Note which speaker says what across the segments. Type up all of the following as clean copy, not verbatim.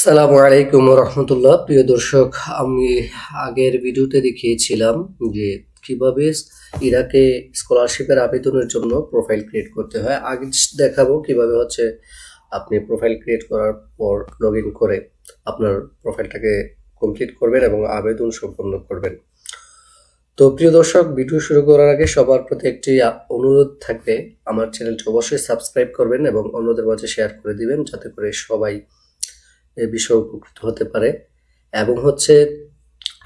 Speaker 1: সালামু আলাইকুম রহমতুল্লাহ। প্রিয় দর্শক, আমি আগের ভিডিওতে দেখিয়েছিলাম যে কিভাবে ইরাকে স্কলারশিপের আবেদনের জন্য প্রোফাইল ক্রিয়েট করতে হয়। আগে দেখাবো কিভাবে আপনি প্রোফাইল ক্রিয়েট করার পর লগ ইন করে আপনার প্রোফাইলটাকে কমপ্লিট করবেন এবং আবেদন সম্পন্ন করবেন। তো প্রিয় দর্শক, ভিডিও শুরু করার আগে সবার প্রতি একটি অনুরোধ থাকবে, আমার চ্যানেলটি অবশ্যই সাবস্ক্রাইব করবেন এবং অন্যদের মাঝে শেয়ার করে দিবেন যাতে করে সবাই এ বিষয়ে উপকৃত হতে পারে। এবং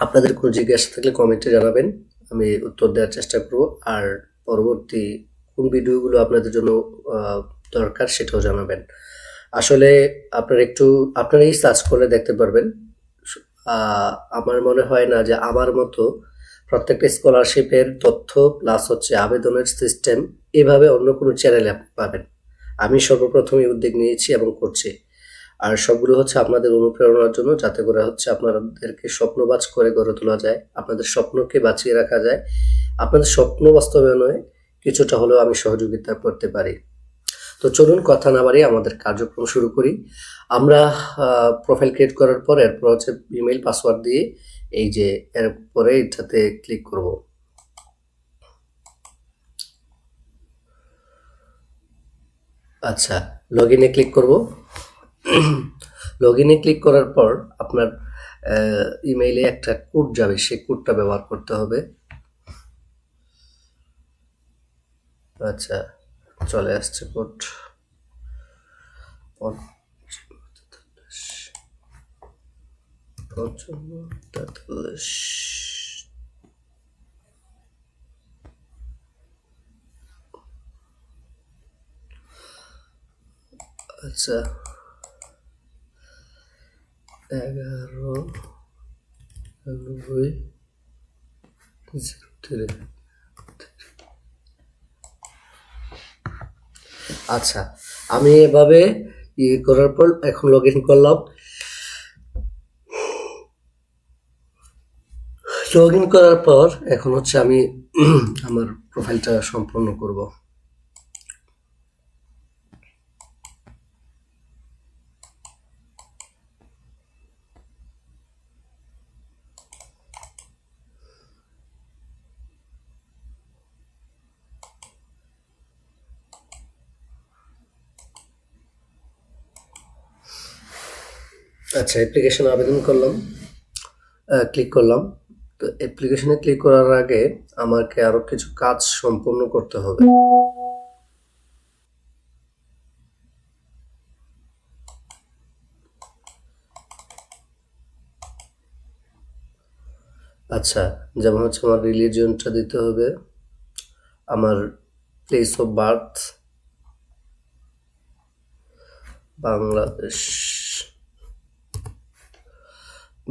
Speaker 1: আপনাদের কোনো জিজ্ঞাসা থাকলে কমেন্টে জানাবেন, আমি উত্তর দেওয়ার চেষ্টা করব। আর পরবর্তী কোন ভিডিওগুলো আপনাদের জন্য দরকার সেটাও জানাবেন। আসলে আপনারা এই সার্চ করলে দেখতে পারবেন। আমার মনে হয় না যে আমার মতো প্রত্যেকটা স্কলারশিপের তথ্য প্লাস আবেদনের সিস্টেম এভাবে অন্য কোনো চ্যানেলে আপনি পাবেন। আমি সর্বপ্রথমই উদ্যোগ নিয়েছি এবং করছি। আর সবগুলো আপনাদের অনুপ্রেরণার জন্য, যাতে করে আপনাদেরকে স্বপ্নবাজ করে গড়ে তোলা যায়, আপনাদের স্বপ্নকে বাঁচিয়ে রাখা যায়, আপনাদের স্বপ্ন বাস্তবায়নে কিছুটা হলেও আমি সহযোগিতা করতে পারি। তো চলুন কথা না বাড়িয়ে আমাদের কার্যক্রম শুরু করি। আমরা প্রোফাইল ক্রিয়েট করার পর এরপর ইমেইল পাসওয়ার্ড দিয়ে এই যে এরপরে এটাতে ক্লিক করব। আচ্ছা, লগ ইনে ক্লিক করব। লগ ইনে ক্লিক করার পর আপনার ইমেইলে একটা কোড যাবে, সেই কোডটা ব্যবহার করতে হবে। আচ্ছা, চলে আসছে কোড। আচ্ছা, 11 আচ্ছা, আমি এভাবে করার পর এখন লগ ইন করলাম। লগ ইন করার পর এখন আমি আমার প্রোফাইলটা সম্পূর্ণ করব। আচ্ছা, অ্যাপ্লিকেশন আবেদন করলাম, ক্লিক করলাম। তো অ্যাপ্লিকেশনে ক্লিক করার আগে আমাকে আরো কিছু কাজ সম্পূর্ণ করতে হবে। আচ্ছা, যেমন আমার রিলিজিয়নটা দিতে হবে, আমার place of birth Bangladesh,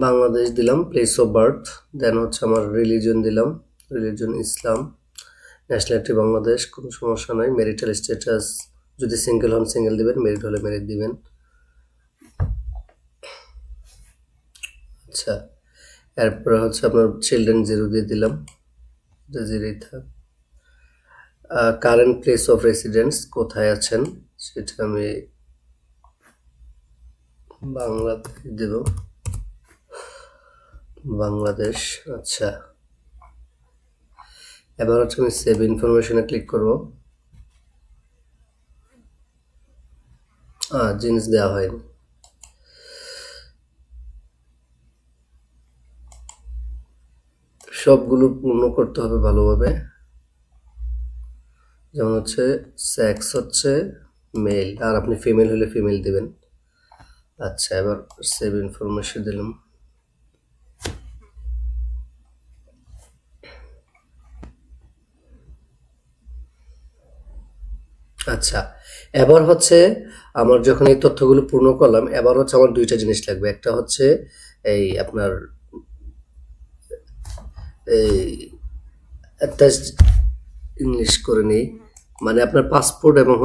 Speaker 1: Bangladesh দিলাম প্লেস অফ বার্থ। দেন আমার রিলিজন দিলাম, রিলিজন ইসলাম। ন্যাশনালিটি বাংলাদেশ, কোনো সমস্যা নাই। ম্যারিটাল স্ট্যাটাস, যদি সিঙ্গেল হন সিঙ্গেল দিবেন, ম্যারিড হলে ম্যারিড দিবেন। আচ্ছা, এরপরে আপনার চিলড্রেন 0 দিয়ে দিলাম, জিরোই থাক। কারেন্ট প্লেস অফ রেসিডেন্স, কোথায় আছেন সেটা আমি বাংলাদেশ দেব, বাংলাদেশ। আচ্ছা, এবার আমি সেভ ইনফরমেশনে ক্লিক করব। জিনিস দেওয়া হয়নি। সবগুলো পূর্ণ করতে হবে ভালোভাবে। যেমন সেক্স মেল, আর আপনি ফিমেল হলে ফিমেল দিবেন। আচ্ছা, এবার সেভ ইনফরমেশন দিলাম। আচ্ছা, এবার আমার যখন এই তথ্যগুলো পূর্ণ করলাম, এবার আমার দুইটা জিনিস লাগবে। একটা এই আপনার এই অ্যাটাচড, ইংলিশ করে নেই, মানে আপনার পাসপোর্ট এবং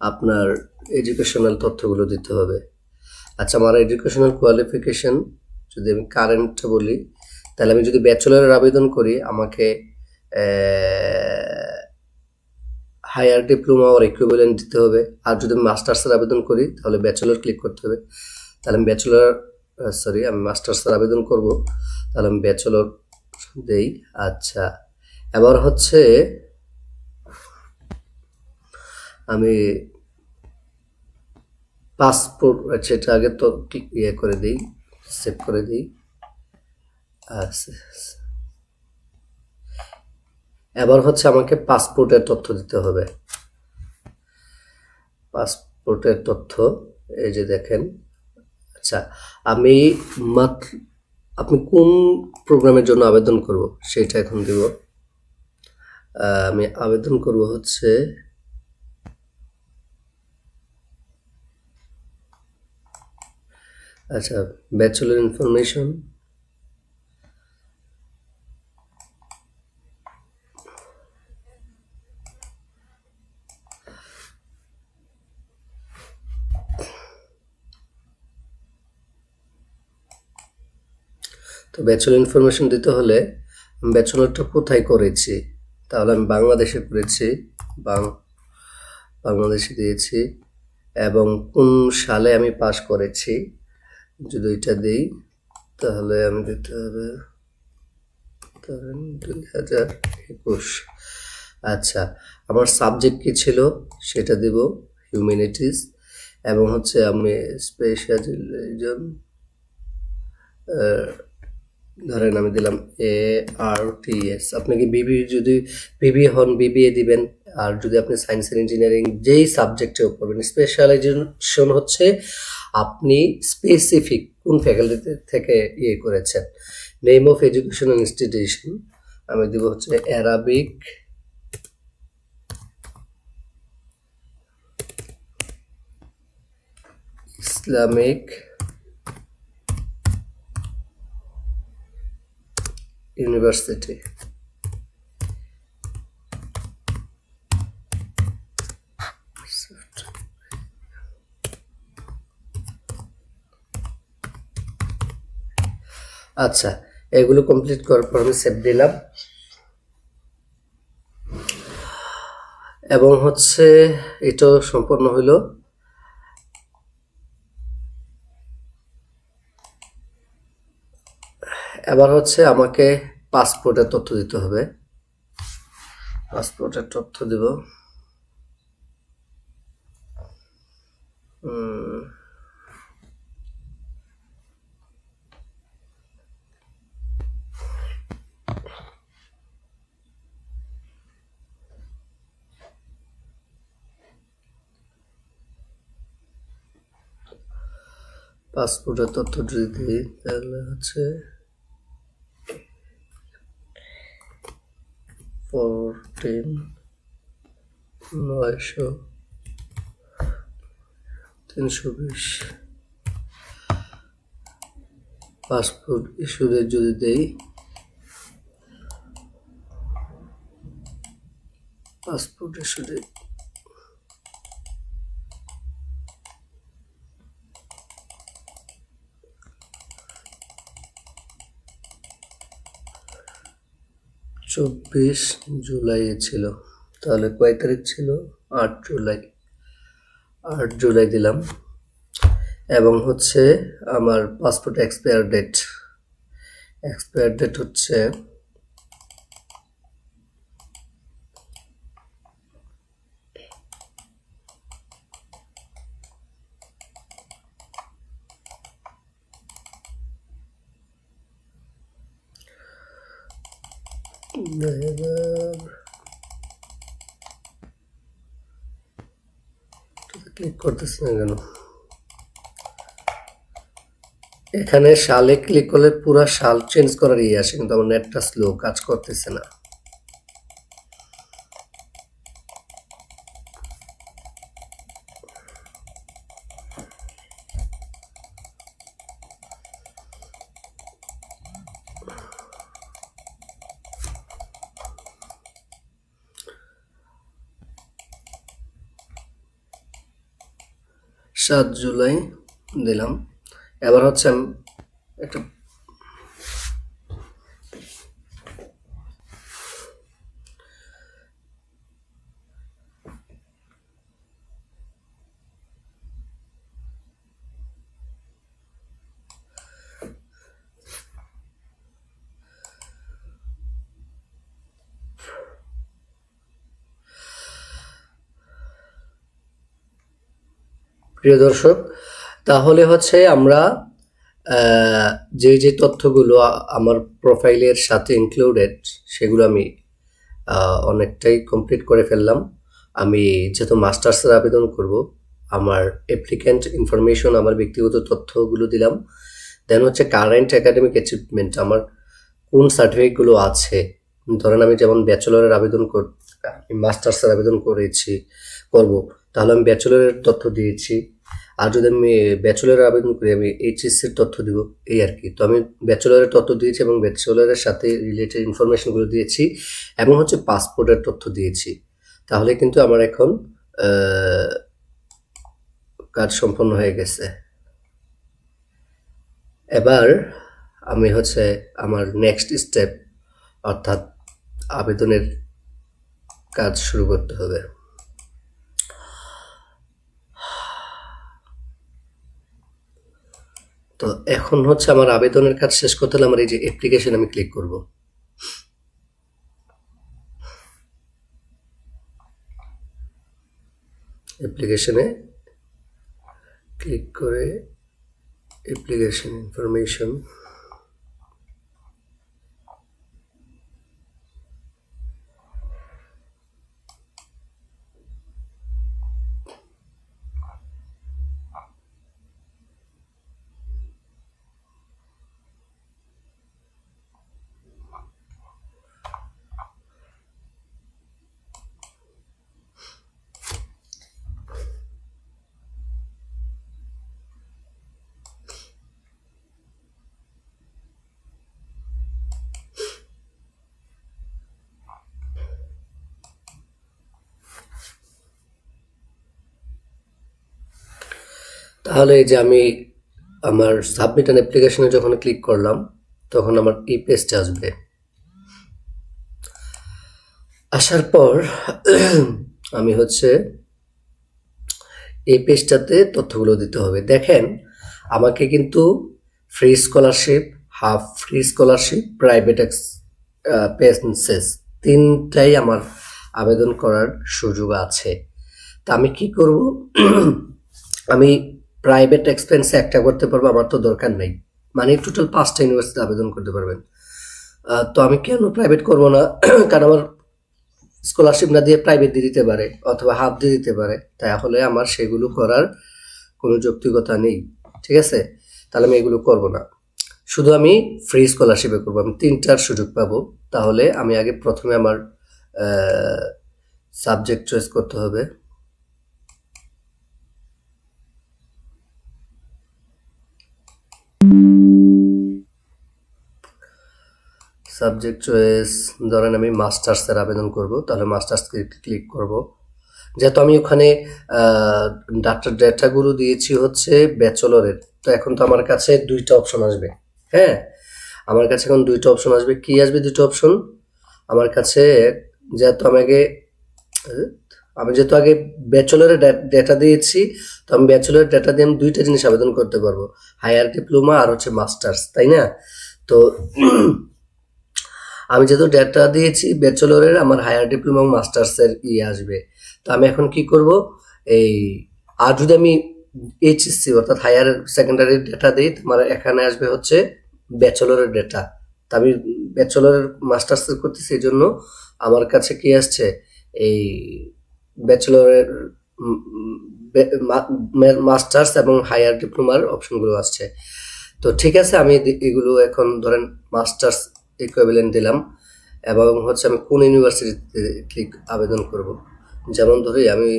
Speaker 1: আপনার এডুকেশনাল তথ্যগুলো দিতে হবে। আচ্ছা, আমার এডুকেশনাল কোয়ালিফিকেশন যদি আমি কারেন্টটা বলি, তাহলে আমি যদি ব্যাচেলরের আবেদন করি আমাকে হায়ার ডিপ্লোমা অর ইকুইভ্যালেন্ট দিতে হবে। আর যদি মাস্টার্সের আবেদন করি তাহলে ব্যাচেলর ক্লিক করতে হবে। তাহলে আমি ব্যাচেলর আমি মাস্টার্সের আবেদন করব। তাহলে আমি ব্যাচেলর দেই। আচ্ছা, এবার হচ্ছে আমি পাসপোর্ট, সেটা আগে তো ইয়ে করে দিই, সেভ করে দিই। আচ্ছা, এবার হচ্ছে আমাকে পাসপোর্টের তথ্য দিতে হবে। পাসপোর্টের তথ্য এই যে দেখেন। আচ্ছা, আমি আপনি কোন প্রোগ্রামের জন্য আবেদন করব সেটা এখন দিব। আমি আবেদন করব হচ্ছে আচ্ছা, ব্যাচেলর ইনফরমেশন। তো ব্যাচেলর ইনফরমেশন দিতে হলে ব্যাচেলরটা কোথায় করেছি, তাহলে আমি বাংলাদেশে করেছি, বাংলাদেশে দিয়েছি, এবং কোন সালে আমি পাশ করেছি যদি এটা দিই তাহলে আমি দিতে হবে ধরেন 2021। আচ্ছা, আমার সাবজেক্ট কি ছিল সেটা দিব, হিউম্যানিটিস, এবং হচ্ছে আমি স্পেশালাইজেশন ধরেন আমি দিলাম ARTS। আপনি কি বিবি, যদি বিবি হন বিবিএ দিবেন, আর যদি আপনি সায়েন্স অ্যান্ড ইঞ্জিনিয়ারিং যেই সাবজেক্টেও করবেন, স্পেশালাইজেশন হচ্ছে আপনি স্পেসিফিক কোন ফ্যাকাল্টি থেকে ইয়ে করেছেন। নেম অফ এডুকেশনাল ইনস্টিটিউশন আমি দিব হচ্ছে অ্যারাবিক ইসলামিক ইউনিভার্সিটি। আচ্ছা, এগুলো কমপ্লিট করার পর আমি সেভ দিলাম, এবং হচ্ছে এটাও সম্পন্ন হইল। এবার হচ্ছে আমাকে পাসপোর্টের তথ্য দিতে হবে। পাসপোর্টের তথ্য দিব, পাসপোর্টের তথ্য যদি দিই তাহলে হচ্ছে 14,900,320। পাসপোর্ট ইস্যুদের যদি দেই, পাসপোর্ট ইস্যুদের 24 জুলাই ছিল, তাহলে কয় তারিখ ছিল? 8 জুলাই। 8 জুলাই দিলাম, এবং হচ্ছে আমার পাসপোর্ট এক্সপায়ার ডেট হচ্ছে ক্লিক করতেছে না কেন? এখানে সালে ক্লিক করলে পুরো সাল চেঞ্জ করার ইয়ে আসে, কিন্তু আমার নেটটা স্লো, কাজ করতেছে না। 7 জুলাই দিলাম। এবার হচ্ছে আমি একটা প্রিয় দর্শক, তাহলে হচ্ছে আমরা যে তথ্যগুলো আমার প্রোফাইলের সাথে ইনক্লুডেড, সেগুলো আমি অনেকটাই কমপ্লিট করে ফেললাম। আমি যেহেতু মাস্টার্সের আবেদন করব, আমার অ্যাপ্লিক্যান্ট ইনফরমেশন, আমার ব্যক্তিগত তথ্যগুলো দিলাম। দেন হচ্ছে কারেন্ট একাডেমিক অ্যাচিভমেন্ট, আমার কোন সার্টিফিকেটগুলো আছে। ধরেন আমি যেমন ব্যাচেলরের আবেদন মাস্টার্সের আবেদন করব, তাহলে আমি ব্যাচেলরের তথ্য দিয়েছি। আর যদি আমি ব্যাচেলরের আবেদন করি, আমি এইচএসসির তথ্য দিব, এই আর কি। তো আমি ব্যাচেলরের তথ্য দিয়েছি এবং ব্যাচেলরের সাথে রিলেটেড ইনফরমেশনগুলো দিয়েছি এবং হচ্ছে পাসপোর্টের তথ্য দিয়েছি। তাহলে কিন্তু আমার এখন কাজ সম্পন্ন হয়ে গেছে। এবার আমি হচ্ছে আমার নেক্সট স্টেপ, অর্থাৎ আবেদনের কাজ শুরু করতে হবে। তো এখন হচ্ছে আমার আবেদনের কাজ শেষ করতে হলে আমার এই যে অ্যাপ্লিকেশন আমি ক্লিক করব। অ্যাপ্লিকেশনে ক্লিক করে অ্যাপ্লিকেশন ইনফরমেশন, তাহলে এই যে আমি আমার সাবমিট অ্যান অ্যাপ্লিকেশনে যখন ক্লিক করলাম, তখন আমার এই পেজটা আসবে। আসার পর আমি হচ্ছে এই পেজটাতে তথ্যগুলো দিতে হবে। দেখেন, আমাকে কিন্তু free scholarship, half free scholarship, private expenses, তিনটাই আমার আবেদন করার সুযোগ আছে। তা আমি কি করব? আমি প্রাইভেট এক্সপেন্সে একটা করতে পারবো, আমার তো দরকার নেই। মানে টোটাল 5টা ইউনিভার্সিটি আবেদন করতে পারবেন। তো আমি কেন প্রাইভেট করব না? কারণ আমার স্কলারশিপ না দিয়ে প্রাইভেট দিয়ে দিতে পারে, অথবা হাফ দিয়ে দিতে পারে। তাহলে আমার সেগুলো করার কোনো যৌক্তিকতা নেই। ঠিক আছে? তাহলে আমি এগুলো করব না, শুধু আমি ফ্রি স্কলারশিপে করবো। আমি 3টার সুযোগ পাবো। তাহলে আমি আগে প্রথমে আমার সাবজেক্ট চয়েস করতে হবে। সাবজেক্ট চয়েস, ধরেন আমি মাস্টার্সের আবেদন করব, তাহলে মাস্টার্স ক্লিক করব। যেহেতু আমি ওখানে ডেটাগুলো দিয়েছি হচ্ছে ব্যাচেলরের, তো এখন তো আমার কাছে 2টা অপশন আসবে। হ্যাঁ, আমার কাছে এখন 2টা অপশন আসবে। কি আসবে 2টা অপশন? আমার কাছে যেহেতু আমি যেহেতু আগে ব্যাচেলরের ডেটা দিয়েছি, তো আমি ব্যাচেলরের ডেটা দিয়ে আমি 2টা জিনিস আবেদন করতে পারবো, হায়ার ডিপ্লোমা আর হচ্ছে মাস্টার্স, তাই না? তো আমি যেহেতু ডেটা দিয়েছি ব্যাচেলরের, আমার হায়ার ডিপ্লোমা এবং মাস্টার্সের আসবে। তো আমি এখন কি করব? এই আর যদি আমি এইচএসসি অর্থাৎ হায়ার সেকেন্ডারি ডেটা দিই, আমার এখানে আসবে হচ্ছে ব্যাচেলরের ডেটা। তা আমি ব্যাচেলরের মাস্টার্সের করতেছি, এই জন্য আমার কাছে কি আসছে? এই ব্যাচেলরের মাস্টার্স এবং হায়ার ডিপ্লোমার অপশনগুলো আসছে। তো ঠিক আছে, আমি এগুলো এখন ধরেন মাস্টার্স ইকুইভ্যালেন্ট দিলাম এবং হচ্ছে আমি কোন ইউনিভার্সিটিতে ক্লিক আবেদন করব। যেমন ধরি আমি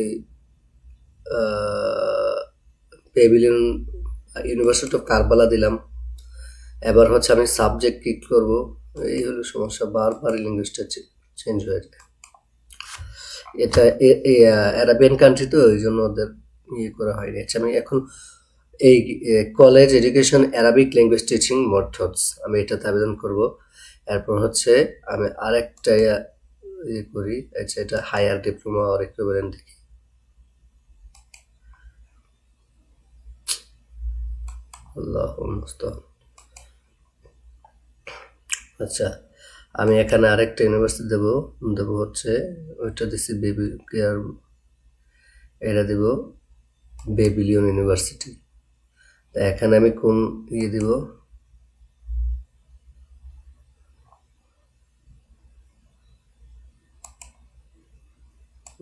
Speaker 1: পেভিলিয়ন ইউনিভার্সিটি অফ কারবালা দিলাম। এবার হচ্ছে আমি সাবজেক্ট ক্লিক করব। এই হলো সমস্যা, বারবার ল্যাঙ্গুয়েজটা চেঞ্জ হয়ে যায়। এটা অ্যারাবিয়ান কান্ট্রি, তো এই জন্য ওদের করা হয়নি। আচ্ছা, আমি এখন এই college education Arabic language teaching methods, আমি এটাতে আবেদন করব। এরপর হচ্ছে আমি আরেকটা করি। আচ্ছা, এটা হায়ার ডিপ্লোমা অর ইকুইভ্যালেন্ট দেখি। আল্লাহু মুস্তাআন। আচ্ছা, আমি এখানে আরেকটা ইউনিভার্সিটি দেবো হচ্ছে ওইটা দিচ্ছি বেবি কেয়ার, এটা দেব বেবিলিয়ন ইউনিভার্সিটি। এখানে আমি কোন দিব?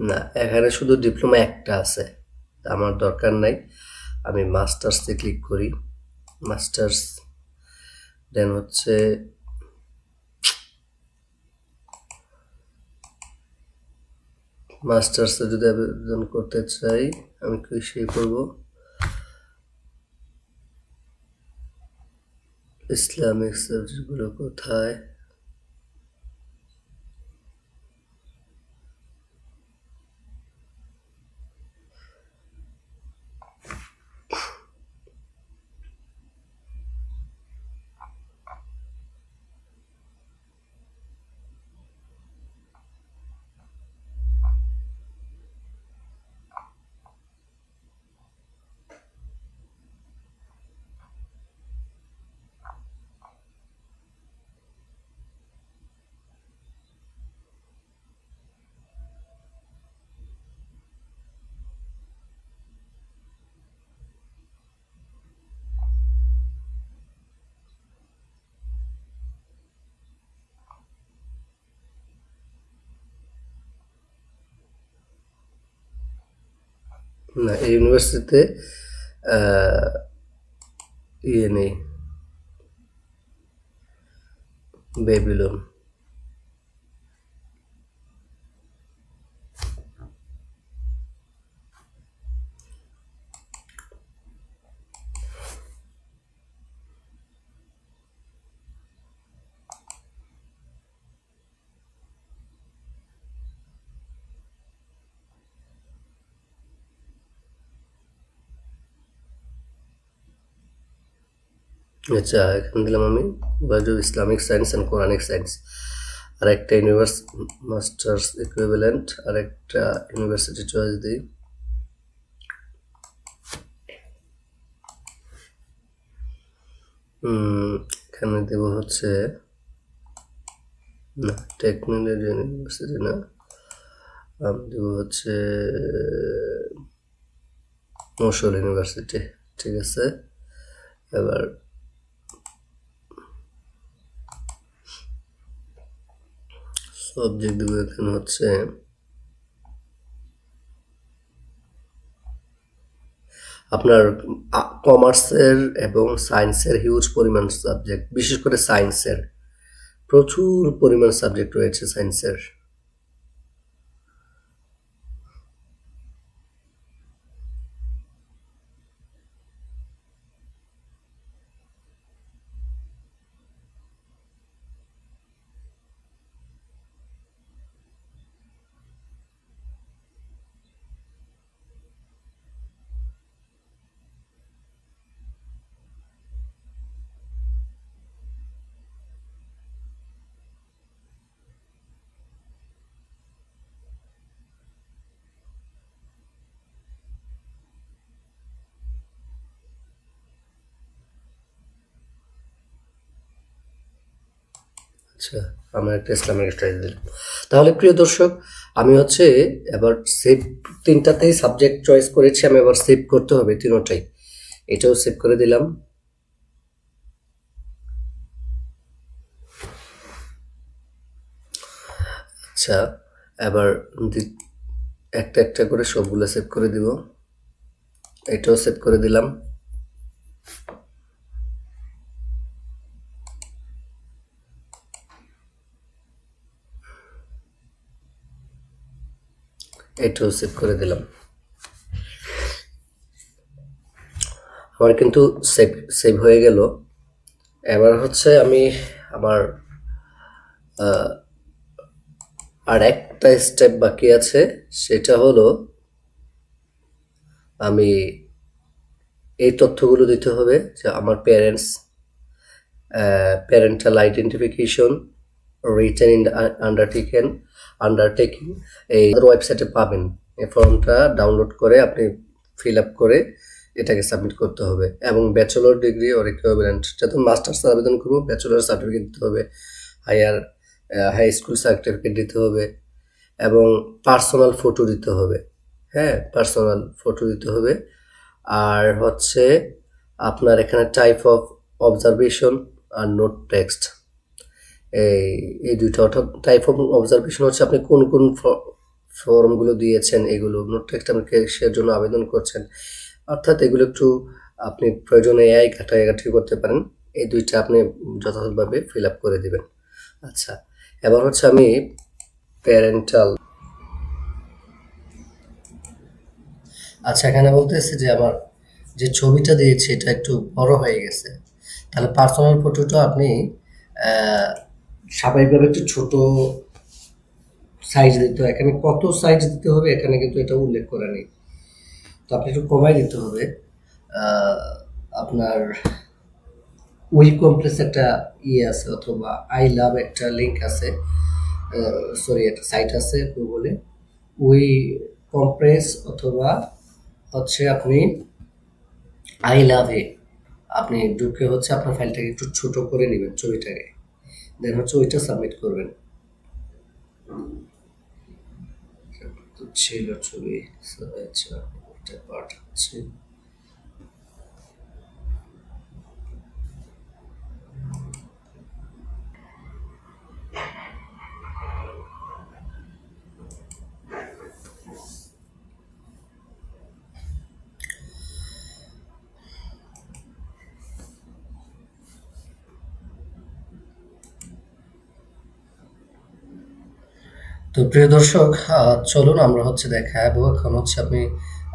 Speaker 1: না, এখানে শুধু ডিপ্লোমা একটা আছে, আমার দরকার নাই। আমি মাস্টার্সে ক্লিক করি। মাস্টার্স, দেন হচ্ছে মাস্টার্সে যদি আবেদন করতে চাই আমি কি করব? ইসলামিক সাবজেক্টগুলো কোথায়? না, এই ইউনিভার্সিটিতে ইয়ে নেই, বেবিলন। আচ্ছা, এখানে দিলাম আমি bachelor of Islamic science and Quranic science. আর একটা মাস্টার্স ইকুইভ্যালেন্ট আর একটা ইউনিভার্সিটি চয়েস দিই। এখানে দেব হচ্ছে, না, টেকনোলজি ইউনিভার্সিটি না, আমি দেব হচ্ছে মশল ইউনিভার্সিটি। ঠিক আছে, এবার সাবজেক্ট দেবো এখানে হচ্ছে আপনার কমার্সের এবং সায়েন্সের হিউজ পরিমাণ সাবজেক্ট, বিশেষ করে সায়েন্সের প্রচুর পরিমাণ সাবজেক্ট রয়েছে সায়েন্সের। আচ্ছা, আমরা একটা ইসলামিক স্টাডি দিলাম। তাহলে প্রিয় দর্শক, আমি হচ্ছে এবার সেভ, তিনটাতেই সাবজেক্ট চয়েস করেছি, আমি এবার সেভ করতে হবে তিনোটাই। এটাও সেভ করে দিলাম। আচ্ছা, এবার একটা একটা করে সবগুলো সেভ করে দিব। এটাও সেভ করে দিলাম। এটাও সেভ করে দিলাম। আমার কিন্তু সেভ সেভ হয়ে গেল। এবার হচ্ছে আমি আমার আর একটা স্টেপ বাকি আছে, সেটা হলো আমি এই তথ্যগুলো দিতে হবে যে আমার parental identification, written in undertaking এই ওয়েবসাইটে পাবেন। এই ফর্মটা ডাউনলোড করে আপনি ফিল আপ করে এটাকে সাবমিট করতে হবে। এবং ব্যাচেলর ডিগ্রি ওর ইকুইভ্যালেন্ট, যখন মাস্টার্স আবেদন করবো ব্যাচেলর সার্টিফিকেট দিতে হবে, হাই স্কুল সার্টিফিকেট দিতে হবে, এবং পার্সোনাল ফটো দিতে হবে। হ্যাঁ, পার্সোনাল ফটো দিতে হবে। আর হচ্ছে আপনার এখানে টাইপ অফ অবজারভেশন আর নোট টেক্সট, এই এই দুইটা, অর্থাৎ টাইপ অফ অবজারভেশন হচ্ছে আপনি কোন কোন ফর্মগুলো দিয়েছেন, এগুলো নোট টেক্সট আপনি কিসের জন্য আবেদন করছেন, অর্থাৎ এগুলো একটু আপনি প্রয়োজনে এআই ঘাটাঘাটি করতে পারেন। এই দুইটা আপনি যথাযথভাবে ফিল আপ করে দিবেন। আচ্ছা, এবার হচ্ছে আমি প্যারেন্টাল, আচ্ছা এখানে বলতেছে যে আমার যে ছবিটা দিয়েছি এটা একটু বড় হয়ে গেছে, তাহলে পার্সোনাল ফটোটা আপনি আহ, স্বাভাবিকভাবে একটু ছোট সাইজ দিতে হয়। এখানে কত সাইজ দিতে হবে এখানে কিন্তু এটা উল্লেখ করা নেই, তো আপনি একটু কমাই দিতে হবে। আহ, আপনার উই কমপ্লেক্স একটা ইয়ে আছে, অথবা আই লাভ একটা লিঙ্ক আছে, সরি একটা সাইট আছে গুগলে, উই কম্প্রেস, অথবা হচ্ছে আপনি আই লাভ এ আপনি ঢুকে হচ্ছে আপনার ফাইলটাকে একটু ছোট করে নেবেন ছবিটাকে, দেন হচ্ছে ওইটা সাবমিট করবেন। তো ছিল ছবি, আচ্ছা ওইটা পাঠাচ্ছি। তো প্রিয় দর্শক, চলুন আমরা হচ্ছে দেখাবো এখন হচ্ছে আপনি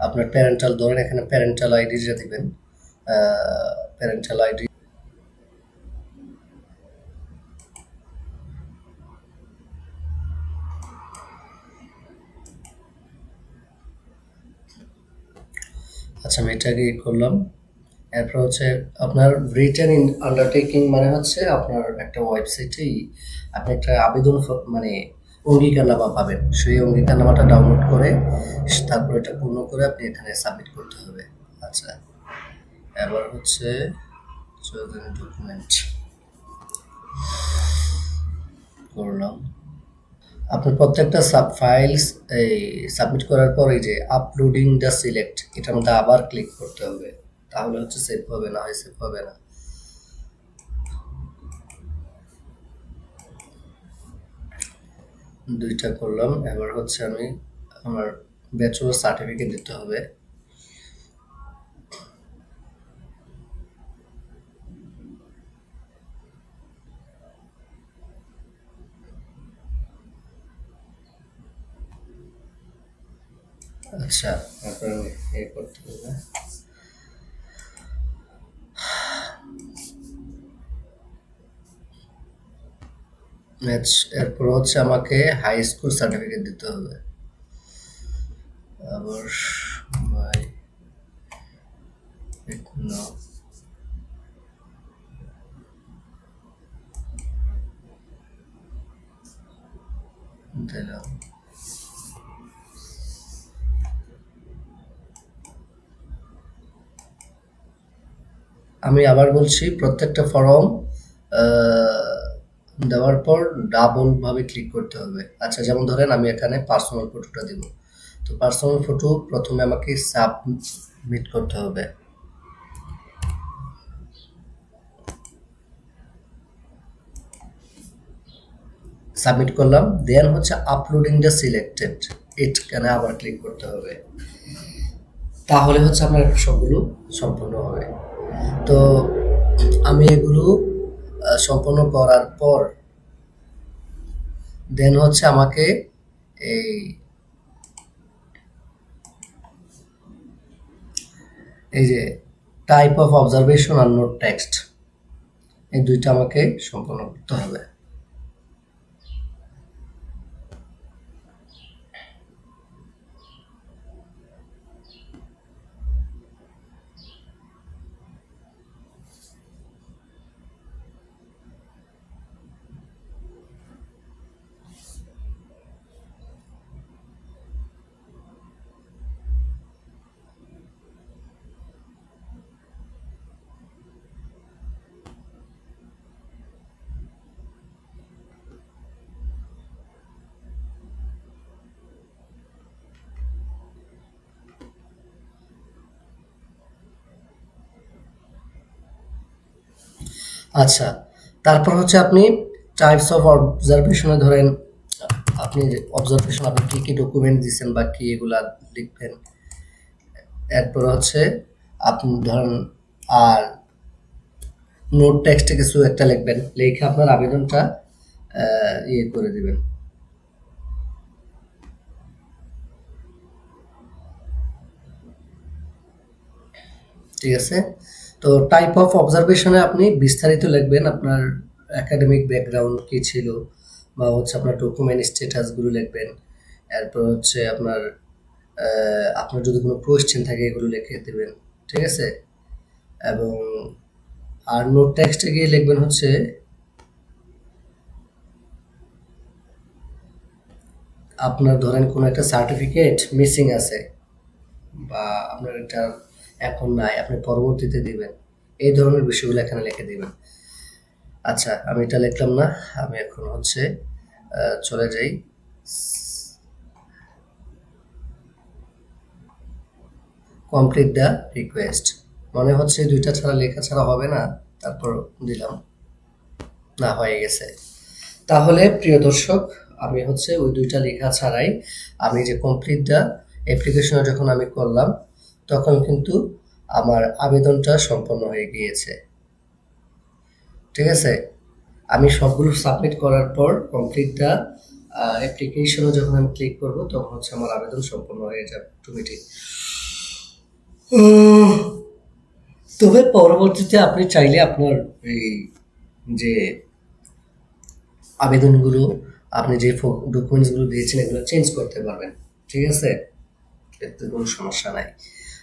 Speaker 1: আপনার প্যারেন্টাল, ধরেন এখানে প্যারেন্টাল আইডিটা দিবেন, প্যারেন্টাল আইডি। আচ্ছা আমি এটাকে করলাম। এরপর হচ্ছে আপনার রিটেন ইন আন্ডারটেকিং, মানে হচ্ছে আপনার একটা ওয়েবসাইটেই আপনি একটা আবেদন মানে অঙ্গীকারনামা পাবেন, সেই অঙ্গীকারনামাটা ডাউনলোড করে তারপর এটা পূর্ণ করে আপনি এখানে সাবমিট করতে হবে। আচ্ছা, এবার হচ্ছে ডকুমেন্ট করলাম। আপনার প্রত্যেকটা সাব ফাইলস এই সাবমিট করার পর এই যে আপলোডিং দ্য সিলেক্ট, এটার মধ্যে আবার ক্লিক করতে হবে, তাহলে হচ্ছে সেভ হবে, না হয় সেভ হবে না। দুইটা করলাম। এবার হচ্ছে আমি আমার ব্যাচেলর সার্টিফিকেট দিতে হবে। আচ্ছা, তারপর আমি এ করতে হবে। ম্যাচ, এরপর হচ্ছে আমাকে হাই স্কুল সার্টিফিকেট দিতে হবে। আবার ভাই no, দিলাম। আমি আবার বলছি, প্রত্যেকটা ফর্ম দেওয়ার পর ডাবল ভাবে ক্লিক করতে হবে। আচ্ছা, যেমন ধরেন আমি এখানে পার্সোনাল ফটোটা দিব, তো পার্সোনাল ফটো প্রথমে আমাকে সাবমিট করতে হবে। সাবমিট করলাম, দেন হচ্ছে আপলোডিং দ্য সিলেক্টেড, এখানে আবার ক্লিক করতে হবে, তাহলে হচ্ছে আপনার সবগুলো সম্পূর্ণ হবে। তো আমি এগুলো সম্পন্ন করার পর দেন হচ্ছে আমাকে এই এই যে টাইপ অফ অবজারভেশন আর নোট টেক্সট, এই দুইটা আমাকে সম্পন্ন করতে হবে। আচ্ছা, তারপর হচ্ছে আপনি টাইপস অফ অবজারভেশনে ধরেন আপনি অবজারভেশন আপনি কি কি ডকুমেন্ট দিচ্ছেন বা কি এগুলা লিখবেন। এরপর হচ্ছে আপনি ধরেন আর নোট টেক্সটে কিছু একটা লিখবেন, লিখে আপনার আবেদনটা ইয়ে করে দিবেন। ঠিক আছে? তো টাইপ অফ অবজারভেশনে আপনি বিস্তারিত লিখবেন আপনার একাডেমিক ব্যাকগ্রাউন্ড কি ছিল বা হচ্ছে আপনার ডকুমেন্ট স্ট্যাটাসগুলো লিখবেন। এরপর হচ্ছে আপনার যদি কোনো কোয়েশ্চেন থাকে এগুলো লিখে দেবেন। ঠিক আছে? এবং আর নোট টেক্সটে গিয়ে লিখবেন হচ্ছে আপনার ধরেন কোনো একটা সার্টিফিকেট মিসিং আছে বা আপনার এটা এখন নাই, আপনি পরবর্তীতে দিবেন। এই ধরনের বিষয়গুলো এখানে লিখে দিবেন। আচ্ছা, আমি এটা লিখলাম না। আমি এখন হচ্ছে চলে যাই। Complete the request. মনে হচ্ছে ২ টা ছাড়া লেখা ছাড়া হবে না। তারপর দিলাম। না, হয়ে গেছে। তাহলে প্রিয় দর্শক, আমি হচ্ছে ওই ২ টা লেখা ছাড়াই আমি যে কমপ্লিট দ্য অ্যাপ্লিকেশনে যখন আমি করলাম, তখন কিন্তু আমার আবেদনটা সম্পন্ন হয়ে গিয়েছে। ঠিক আছে? আমি সবগুলো সাবমিট করার পর কমপ্লিট দ্য অ্যাপ্লিকেশনে যখন আমি ক্লিক করব তখন হচ্ছে আমার আবেদন সম্পন্ন হয়ে যাবে অটোমেটিক। তবে পরবর্তীতে আপনি চাইলে আপনার এই যে আবেদনগুলো আপনি যে ডকুমেন্টসগুলো দিয়েছেন এগুলো চেঞ্জ করতে পারবেন। ঠিক আছে? এতে কোনো সমস্যা নাই।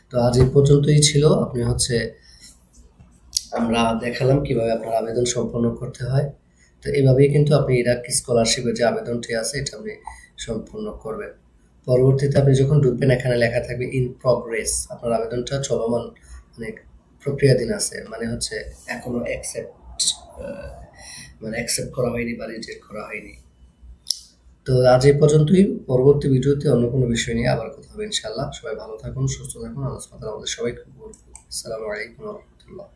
Speaker 1: তো আজ এই পর্যন্তই ছিল। আপনি হচ্ছে আমরা দেখালাম কিভাবে আপনার আবেদন সম্পন্ন করতে হয়। তো এভাবেই কিন্তু আপনি ইরাক স্কলারশিপের যে আবেদনটি আছে এটা আপনি সম্পূর্ণ করবেন। পরবর্তীতে আপনি যখন ঢুকবেন এখানে লেখা থাকবে ইন প্রগ্রেস। আপনার আবেদনটা চলমান, মানে প্রক্রিয়াধীন আছে। মানে হচ্ছে এখনো অ্যাকসেপ্ট করা হয়নি বা রিজেক্ট করা হয়নি। তো আজ এই পর্যন্তই। পরবর্তী ভিডিওতে অন্য কোনো বিষয় নিয়ে আবার কথা হবে ইনশাআল্লাহ। সবাই ভালো থাকুন, সুস্থ থাকুন। আল্লাহ সুবহানাহু ওয়া তাআলা আমাদের সবাইকে কবুল করুন। আসসালামু আলাইকুম ওয়া রাহমাতুল্লাহ।